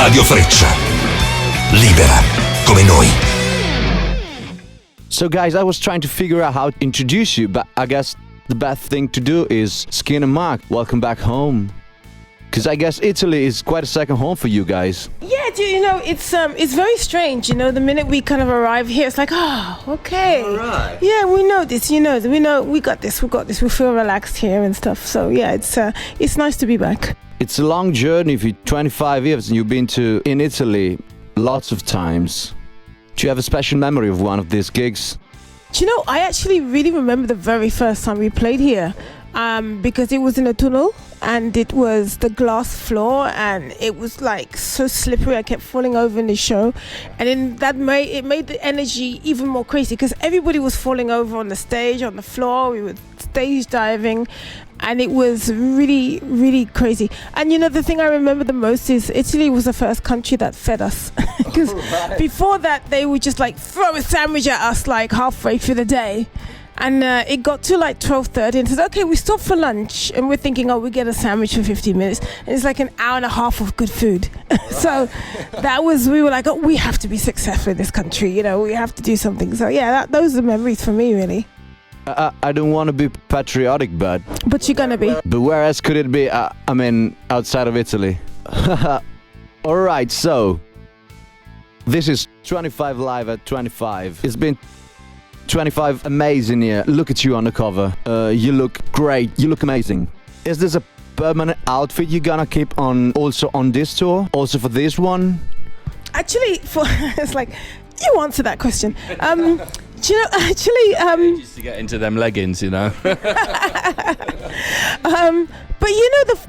Radio Freccia. Libera come noi. So guys, I was trying to figure out how to introduce you, but I guess the best thing to do is Skin and Mark, welcome back home. Because I guess Italy is quite a second home for you guys. Yeah, it's very strange. The minute we kind of arrive here, it's like, oh, okay. All right. Yeah, we know this. We got this. We feel relaxed here and stuff. So yeah, it's nice to be back. It's a long journey for 25 years, and you've been in Italy lots of times. Do you have a special memory of one of these gigs? I actually really remember the very first time we played here, because it was in a tunnel. And it was the glass floor, and it was like so slippery. I kept falling over in the show, and then it made the energy even more crazy because everybody was falling over on the stage, on the floor. We were stage diving, and it was really, really crazy. And the thing I remember the most is Italy was the first country that fed us, because before that they would just like throw a sandwich at us like halfway through the day. And it got to like 12:30 and said, okay, we stop for lunch. And we're thinking, we get a sandwich for 15 minutes. And it's like an hour and a half of good food. So we were like, we have to be successful in this country. We have to do something. So yeah, those are memories for me, really. I don't want to be patriotic, but you're going to be. But where else could it be? Outside of Italy. All right, so this is 25 Live at 25. It's been 25 amazing year. Look at you on the cover. You look great. You look amazing. Is this a permanent outfit you're gonna keep on also on this tour? Also for this one? Actually, it's like you answer that question. Just to get into them leggings, But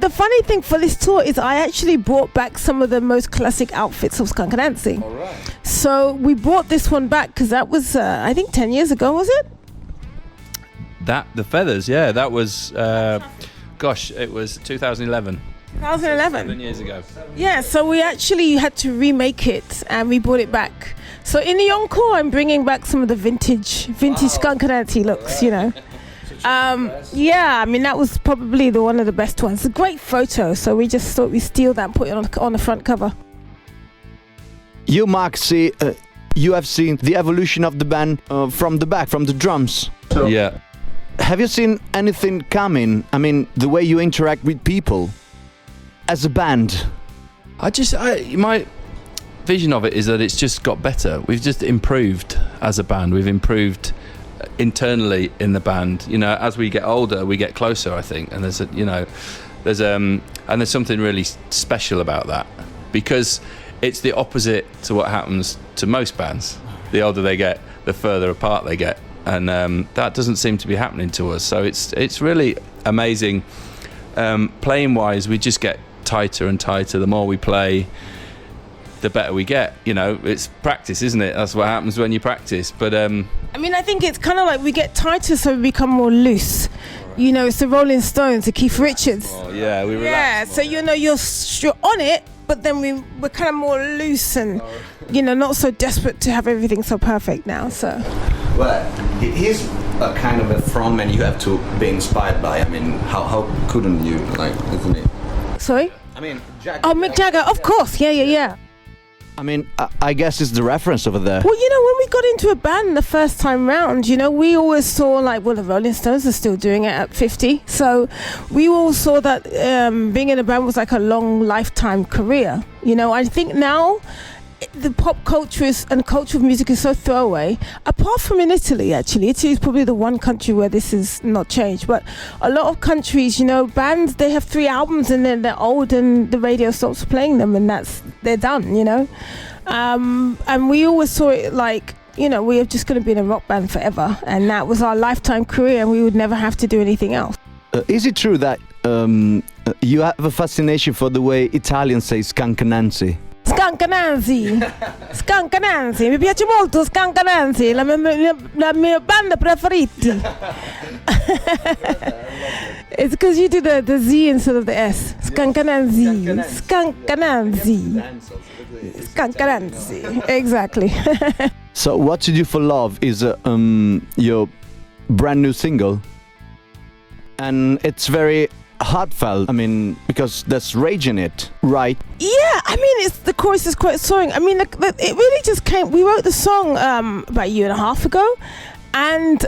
the funny thing for this tour is I actually brought back some of the most classic outfits of Skunk Anansie. All right. So we brought this one back because that was, I think, 10 years ago, was it? The feathers, yeah, that was, it was 2011. 2011. 7 years ago. Yeah, so we actually had to remake it and we brought it back. So in the encore, I'm bringing back some of the vintage Skunk Anansie looks, Yeah, that was probably one of the best ones. A great photo, so we just thought we'd steal that and put it on the front cover. You, Mark, you have seen the evolution of the band from the back, from the drums. So, yeah. Have you seen anything coming? The way you interact with people as a band. My vision of it is that it's just got better. We've just improved as a band. We've improved internally in the band. As we get older, we get closer, I think. And there's something really special about that, because it's the opposite to what happens to most bands. The older they get, the further apart they get, and that doesn't seem to be happening to us. So it's really amazing. Playing wise, we just get tighter and tighter. The more we play, the better we get. It's practice, isn't it? That's what happens when you practice. But I think it's kind of like we get tighter, so we become more loose. It's the Rolling Stones, the Keith Richards. Oh, yeah, we relax. Yeah, so you're on it, but then we're kind of more loose and not so desperate to have everything so perfect now. So. Well, he's a kind of a frontman you have to be inspired by. How couldn't you, isn't it? Sorry? Jagger. Oh, Mick Jagger, of course, yeah. I guess it's the reference over there. Well, when we got into a band the first time round, we always saw the Rolling Stones are still doing it at 50. So we all saw that being in a band was like a long lifetime career. I think now the pop culture and culture of music is so throwaway. Apart from in Italy, actually. Italy is probably the one country where this is not changed. But a lot of countries, bands, they have 3 albums and then they're old and the radio stops playing them and they're done, And we always saw it like, we are just going to be in a rock band forever. And that was our lifetime career and we would never have to do anything else. Is it true that you have a fascination for the way Italians say Skunk Anansie? Skunk Anansie, Skunk Anansie, mi piace molto Skunk Anansie, la mia band preferita. It's because you do the Z instead of the S. Skunk Anansie, Skunk Anansie, Skunk Anansie, exactly. So What to Do for Love is your brand new single, and it's very heartfelt. I mean, because there's rage in it, right? Yeah, I mean, the chorus is quite soaring. I mean, it really just came. We wrote the song about a year and a half ago, and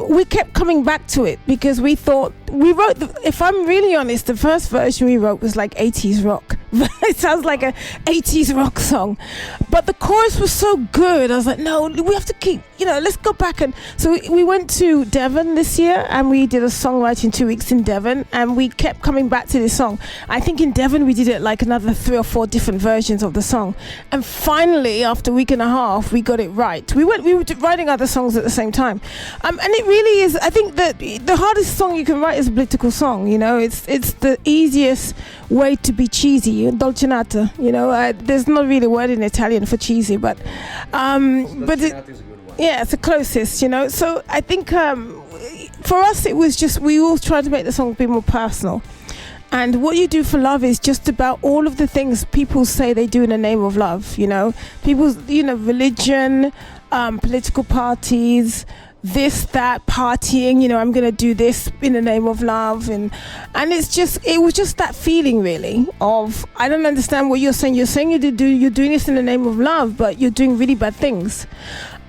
we kept coming back to it because we thought we wrote. If I'm really honest, the first version we wrote was like 80s rock. It sounds like a 80s rock song, but the chorus was so good. I was like, no, we have to keep. Let's go back. And so we went to Devon this year, and we did a songwriting 2 weeks in Devon, and we kept coming back to this song. I think in Devon we did it like another 3 or 4 different versions of the song, and finally, after a week and a half, we got it right. We were writing other songs at the same time, and it really is. I think that the hardest song you can write is a political song. It's the easiest way to be cheesy, dolcinata. There's not really a word in Italian for cheesy, but yeah, it's the closest. So I think for us it was just we all tried to make the song be more personal. And what you do for love is just about all of the things people say they do in the name of love. People's religion, political parties, this, that, partying, I'm going to do this in the name of love. And it was just that feeling really of, I don't understand what you're saying. You're saying you're doing this in the name of love, but you're doing really bad things.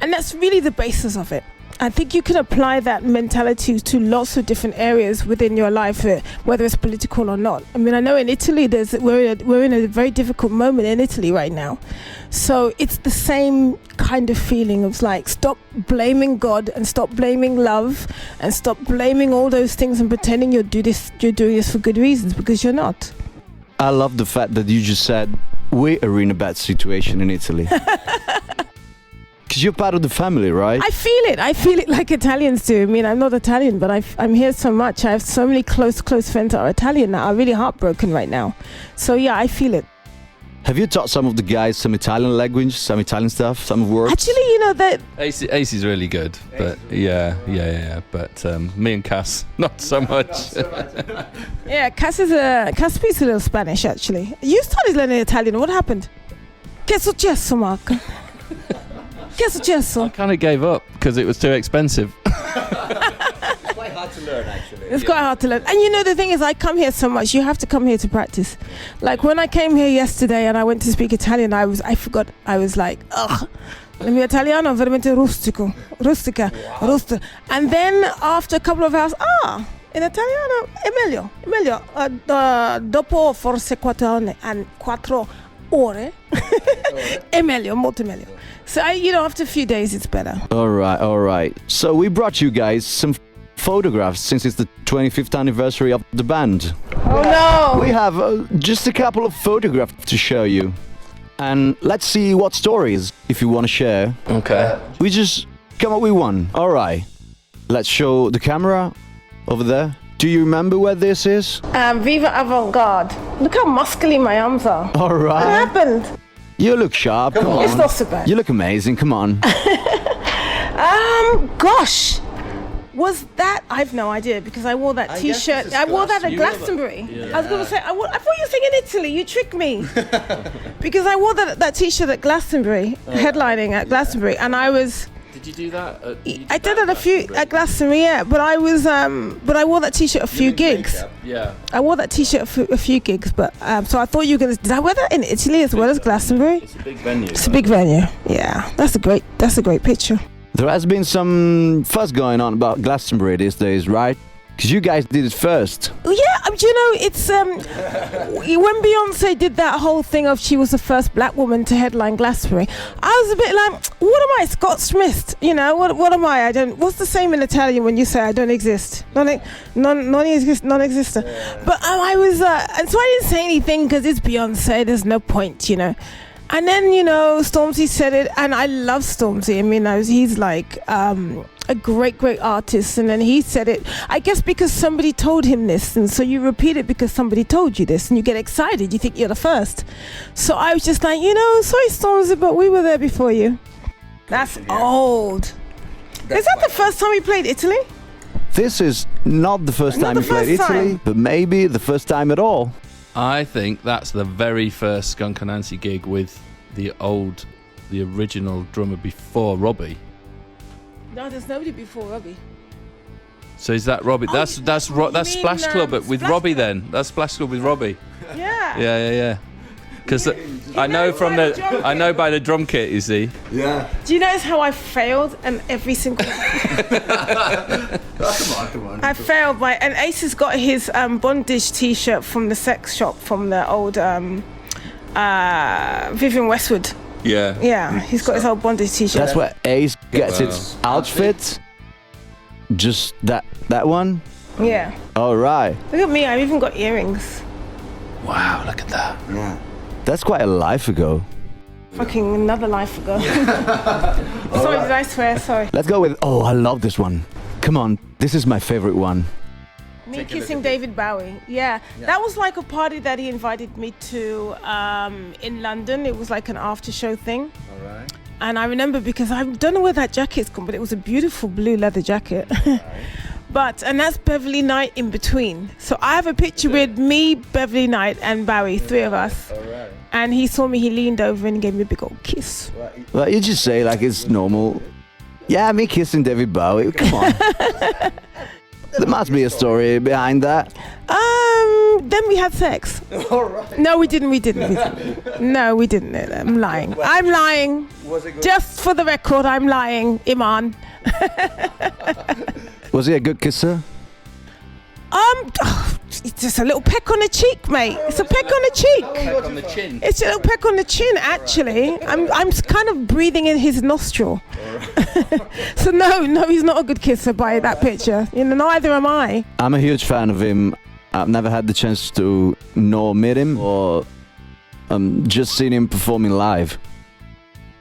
And that's really the basis of it. I think you can apply that mentality to lots of different areas within your life, whether it's political or not. I mean, I know in Italy, we're in a very difficult moment in Italy right now. So it's the same kind of feeling of like, stop blaming God and stop blaming love and stop blaming all those things and pretending you're doing this for good reasons, because you're not. I love the fact that you just said we are in a bad situation in Italy. Because you're part of the family, right? I feel it like Italians do. I mean, I'm not Italian, but I'm here so much. I have so many close friends that are Italian that are really heartbroken right now. So yeah, I feel it. Have you taught some of the guys some Italian language, some Italian stuff, some words? Actually, that Acey's really good, but yeah. But me and Cass, not so much. Yeah, Cass speaks a little Spanish actually. You started learning Italian. What happened? Che è successo, Marco? Che è successo? I kind of gave up because it was too expensive. It's quite hard to learn, actually. It's quite hard to learn. And the thing is, I come here so much. You have to come here to practice. Like when I came here yesterday and I went to speak Italian, I forgot. I was like, ugh. Il mio italiano è veramente rustica. Wow. And then after a couple of hours, in italiano è meglio. Dopo forse 4 ore è meglio, molto meglio. So after a few days it's better. All right. So we brought you guys some photographs since it's the 25th anniversary of the band. Oh no! We have just a couple of photographs to show you. And let's see what stories, if you want to share. Okay. We just come up with one. All right. Let's show the camera over there. Do you remember where this is? Viva Avant-Garde. Look how muscly my arms are. All right. What happened? You look sharp. Come on. It's not so bad. You look amazing. Come on. Gosh. Was that? I have no idea because I wore that T-shirt. I wore that at Glastonbury. Yeah. I was going to say, I thought you were saying in Italy. You tricked me. Because I wore that T-shirt at Glastonbury, headlining at Glastonbury, and I was. Did you do that? I did it at Glastonbury, yeah. But I was, but I wore that T-shirt a few gigs. Makeup. Yeah. I wore that T-shirt a few gigs, but so I thought you were gonna. Did I wear that in Italy as well as Glastonbury? It's a big venue. It's a big venue. Yeah, that's a great picture. There has been some fuss going on about Glastonbury these days, right? Because you guys did it first. Yeah, it's when Beyonce did that whole thing of she was the first black woman to headline Glastonbury, I was a bit like, what am I, Scott Smith? What am I? What's the same in Italian when you say I don't exist? Non-existent. But I was, and so I didn't say anything because it's Beyonce. There's no point, And then, Stormzy said it, and I love Stormzy. I mean, he's like a great artist, and then he said it, I guess because somebody told him this, and so you repeat it because somebody told you this, and you get excited, you think you're the first. So I was just like, sorry Stormzy, but we were there before you. That's old. Is that the first time we played Italy? This is not the first time we played Italy, but maybe the first time at all. I think that's the very first Skunk Anansie gig with the original drummer before Robbie. No, there's nobody before Robbie. So is that Robbie? That's Splash Club with Splash Robbie Club. then. That's Splash Club with Robbie. Yeah. Yeah. Because I know by the drum kit, you see. Yeah. Do you notice how I failed and every single Come on. I failed and Ace has got his bondage t-shirt from the sex shop from the old Vivian Westwood. Yeah. He's got his old bondage t-shirt. That's where Ace gets its outfit. Just that one. Yeah. All right. Look at me, I've even got earrings. Wow, look at that. Yeah. That's quite a life ago. Fucking another life ago. Sorry, did I swear? Sorry. Let's go with. Oh, I love this one. Come on, this is my favorite one. Me kissing David Bowie. Yeah, that was like a party that he invited me to in London. It was like an after show thing. All right. And I remember because I don't know where that jacket's gone, but it was a beautiful blue leather jacket. And that's Beverly Knight in between. So I have a picture with me, Beverly Knight, and Bowie, three of us. All right. And he saw me, he leaned over and gave me a big old kiss. Well, you just say like it's normal. Yeah, me kissing David Bowie. Come on. There must be a story behind that. Then we had sex. All right. No, we didn't. No, we didn't. I'm lying. Was it good? Just for the record, I'm lying, Iman. Was he a good kisser? It's just a little peck on the cheek, mate. It's a peck on the cheek. Peck on the chin. It's a little peck on the chin, actually. I'm kind of breathing in his nostril. So no, he's not a good kisser by that picture. Neither am I. I'm a huge fan of him. I've never had the chance to meet him or just seen him performing live.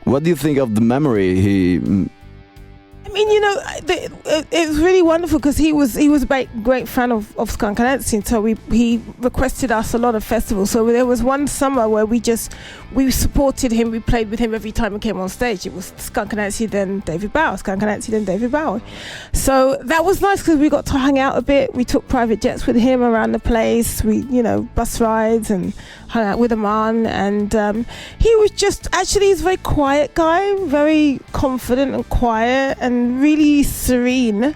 What do you think of the memory he? I mean, it was really wonderful because he was a great fan of Skunk Anansie, so he requested us a lot of festivals. So there was one summer where we supported him, we played with him every time he came on stage. It was Skunk Anansie, then David Bowie, Skunk Anansie, then David Bowie. So that was nice because we got to hang out a bit. We took private jets with him around the place. We, bus rides and hung out with Aman, and he was he's a very quiet guy, very confident and quiet and really serene.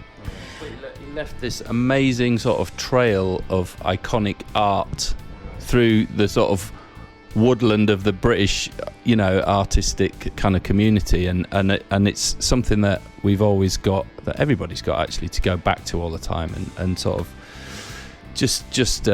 He left this amazing sort of trail of iconic art through the sort of woodland of the British, artistic kind of community, and it's something that we've always got, that everybody's got actually, to go back to all the time and sort of just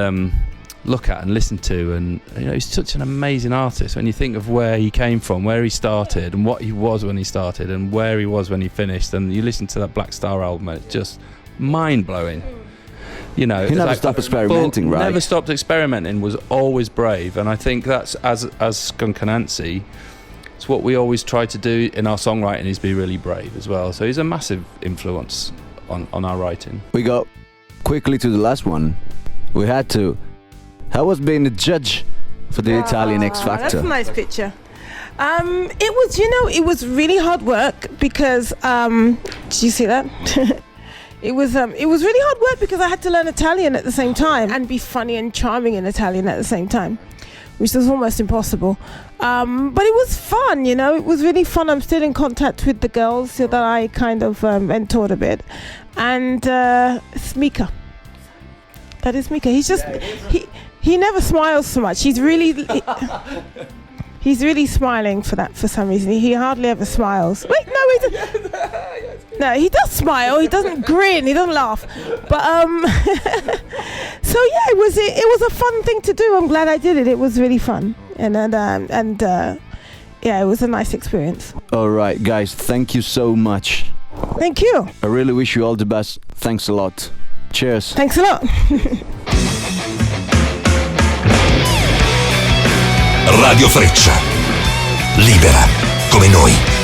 look at and listen to. And he's such an amazing artist when you think of where he came from, where he started, and what he was when he started, and where he was when he finished. And you listen to that Black Star album, it's just mind-blowing. He never stopped experimenting, right? Never stopped experimenting, was always brave. And I think that's, as Skunk Anansie, it's what we always try to do in our songwriting, is be really brave as well. So he's a massive influence on our writing. We go quickly to the last one. We had to. How was being a judge for the Italian X Factor? That's a nice picture. It was really hard work because did you see that? It was really hard work because I had to learn Italian at the same time and be funny and charming in Italian at the same time, which was almost impossible. But it was fun, it was really fun. I'm still in contact with the girls that I kind of mentored a bit, and it's Mika. That is Mika. He's just he never smiles so much. He's really smiling for some reason. He hardly ever smiles. Wait, no, he doesn't. No, he does smile. He doesn't grin. He doesn't laugh. But so yeah, it was a fun thing to do. I'm glad I did it. It was really fun, and yeah, it was a nice experience. All right, guys, thank you so much. Thank you. I really wish you all the best. Thanks a lot. Cheers. Thanks a lot. Radio Freccia. Libera come noi.